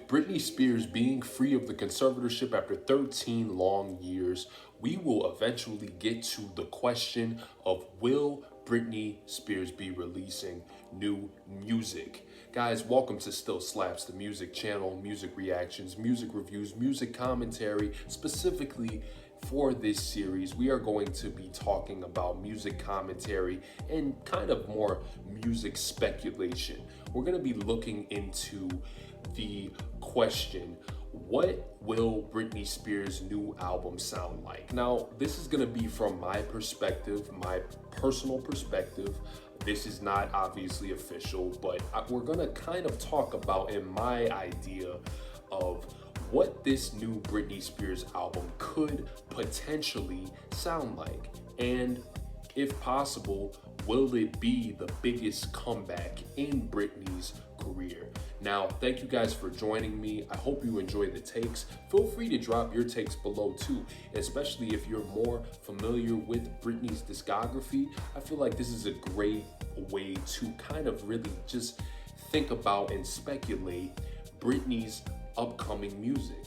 Britney Spears being free of the conservatorship after 13 long years, we will eventually get to the question of, will Britney Spears be releasing new music? Guys, welcome to Still Slaps, the music channel, music reactions, music reviews, music commentary. Specifically for this series, we are going to be talking about music commentary and kind of more music speculation. We're going to be looking into the question, what will Britney Spears' new album sound like? Now, this is going to be from my perspective, my personal perspective. This is not obviously official, but we're going to kind of talk about in my idea of what this new Britney Spears album could potentially sound like. And if possible, will it be the biggest comeback in Britney's career? Now, thank you guys for joining me. I hope you enjoy the takes. Feel free to drop your takes below too, especially if you're more familiar with Britney's discography. I feel like this is a great way to kind of really just think about and speculate Britney's upcoming music.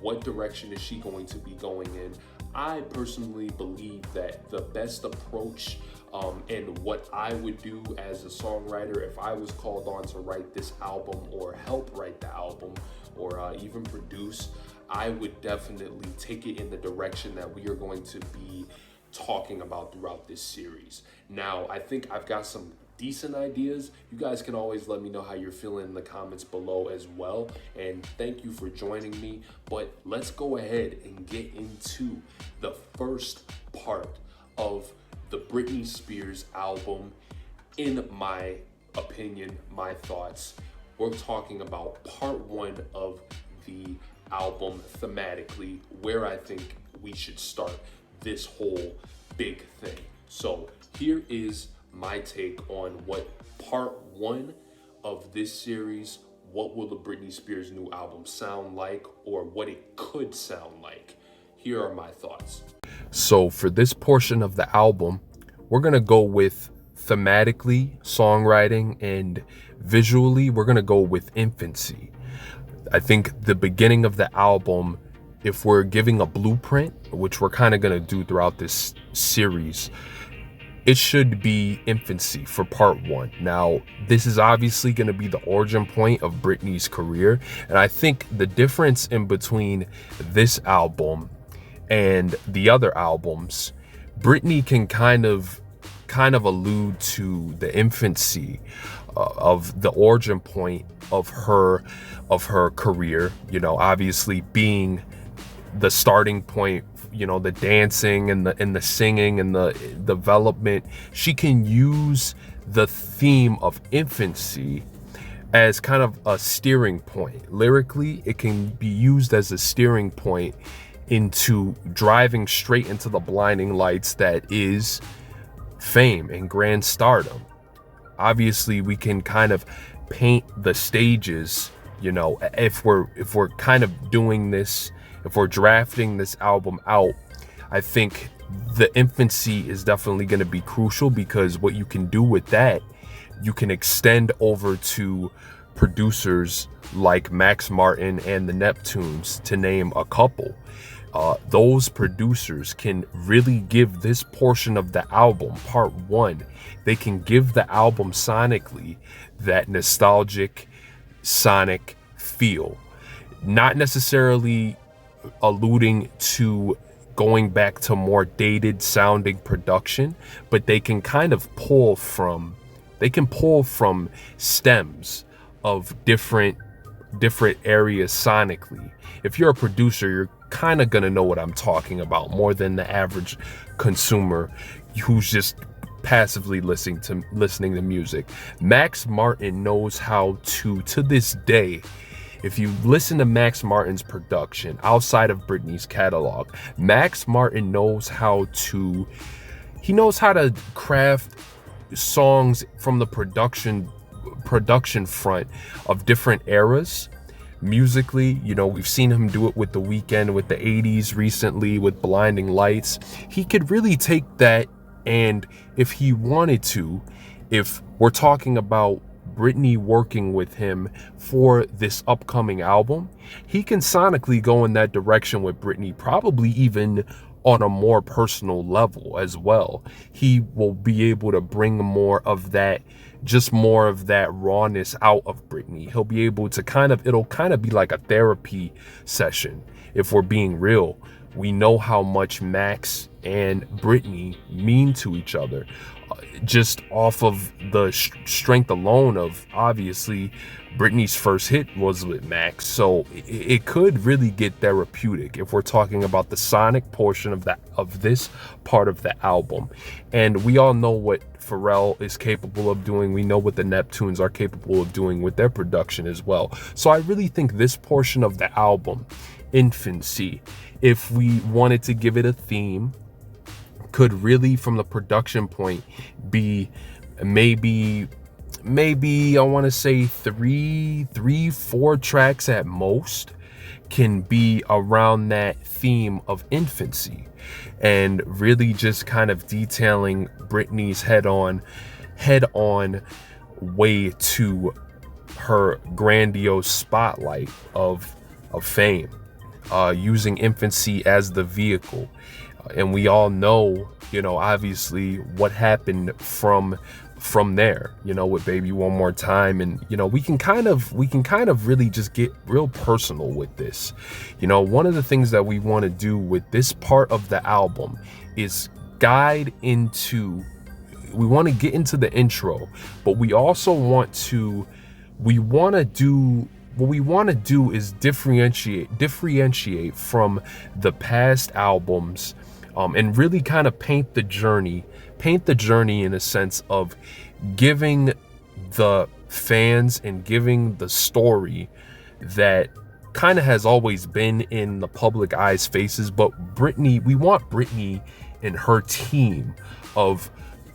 What direction is she going to be going in? I personally believe that the best approach and what I would do as a songwriter if I was called on to write this album or help write the album or even produce, I would definitely take it in the direction that we are going to be talking about throughout this series. Now, I think I've got some decent ideas. You guys can always let me know how you're feeling in the comments below as well. And thank you for joining me. But let's go ahead and get into the first part of the Britney Spears album. In my opinion, my thoughts, we're talking about part one of the album thematically, where I think we should start this whole big thing. So here is my take on what part one of this series, what will the Britney Spears new album sound like, or what it could sound like. Here are my thoughts. So for this portion of the album, we're gonna go with thematically, songwriting, and visually, we're gonna go with infancy. I think the beginning of the album, if we're giving a blueprint, which we're kind of gonna do throughout this series, it should be infancy for part one. Now, this is obviously going to be the origin point of Britney's career. And I think the difference in between this album and the other albums, Britney can kind of allude to the infancy of the origin point of her career, you know, obviously being the starting point, you know, the dancing and the singing and the development. She can use the theme of infancy as kind of a steering point. Lyrically, it can be used as a steering point into driving straight into the blinding lights that is fame and grand stardom. Obviously, we can kind of paint the stages, you know, if we're kind of doing this, if we're drafting this album out, I think the infancy is definitely going to be crucial, because what you can do with that, you can extend over to producers like Max Martin and the Neptunes, to name a couple. Those producers can really give this portion of the album, part one, they can give the album sonically that nostalgic sonic feel. Not necessarily alluding to going back to more dated sounding production, but they can kind of pull from stems of different areas sonically. If you're a producer, you're kind of gonna know what I'm talking about more than the average consumer who's just passively listening to music. Max Martin knows how to this day. If you listen to Max Martin's production outside of Britney's catalog, Max Martin knows how to craft songs from the production front of different eras. Musically, you know, we've seen him do it with The Weeknd, with the 80s recently, with Blinding Lights. He could really take that, and if he wanted to, if we're talking about Britney working with him for this upcoming album, he can sonically go in that direction with Britney, probably even on a more personal level as well. He will be able to bring more of that, just more of that rawness out of Britney. He'll be able to it'll kind of be like a therapy session. If we're being real, we know how much Max and Britney mean to each other, just off of the strength alone of, obviously, Britney's first hit was with Max. So it could really get therapeutic if we're talking about the sonic portion of this part of the album. And we all know what Pharrell is capable of doing. We know what the Neptunes are capable of doing with their production as well. So I really think this portion of the album, Infancy, if we wanted to give it a theme, could really, from the production point, be maybe I want to say three, 4 tracks at most, can be around that theme of infancy, and really just kind of detailing Britney's head on way to her grandiose spotlight of fame, using infancy as the vehicle. And we all know, obviously what happened from there, with Baby One More Time. And, we can kind of really just get real personal with this. One of the things that we want to do with this part of the album is we want to get into the intro, but we also want to differentiate from the past albums, and really kind of paint the journey in a sense of giving the fans and giving the story that kind of has always been in the public eye's faces. But we want Britney and her team of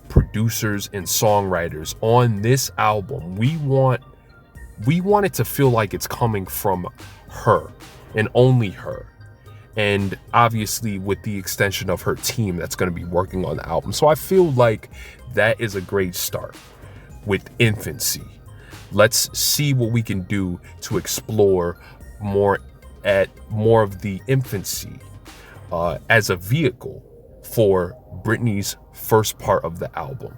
producers and songwriters on this album. We want it to feel like it's coming from her and only her. And obviously with the extension of her team that's going to be working on the album. So I feel like that is a great start with Infancy. Let's see what we can do to explore more of the infancy as a vehicle for Britney's first part of the album.